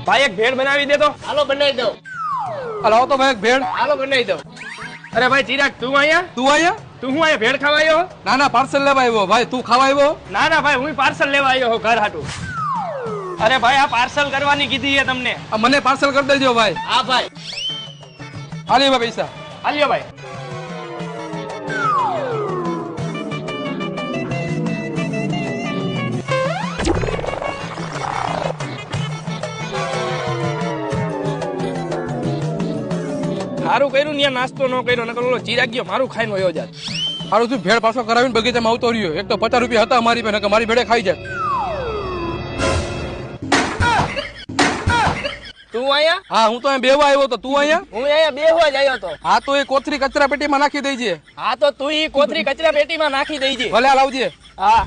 ભાઈ એક ભેળ બનાવી દે તો. હાલો બનાવી દો. લાવો તો ભાઈ એક ભેળ. હાલો બનાવી દો. અરે ભાઈ ચિરાગ તું અહીંયા તું અહીંયા? તું હું અહીંયા ભેળ ખાવા આવ્યો? ના ના પાર્સલ લેવા આવ્યો. ભાઈ તું ખાવા આવ્યો? ના ના ભાઈ હું પાર્સલ લેવા આવ્યો હું ઘર હાટું. અરે ભાઈ આ પાર્સલ કરવાની કીધી છે તમને. મને પાર્સલ કરી દેજો ભાઈ. હા ભાઈ. હાલી ભાઈ પૈસા. હાલ્યો ભાઈ. સારું કર્યું ને નાસ્તો ન કર્યો નકર ઓલો ચિરાગ ગયો મારું ખાઈને વયો જાત. સારું તું ભેળ પાછો કરાવીને બગીચામાં આવતો રહ્યો. એક તો 50 રૂપિયા હતા મારી પાસે, મારી ભેળે ખાઈ જાય. તું અહીંયા? હા હું તો અહીંયા બેવા આવ્યો તો. તું અહીંયા? હું અહીંયા બેહવા જ આવ્યો તો. હા તો એ કોથરી કચરા પેટીમાં નાખી દેજે. હા તો તું ઈ કોથરી કચરા પેટીમાં નાખી દેજે. ભલે આ લાવજે. હા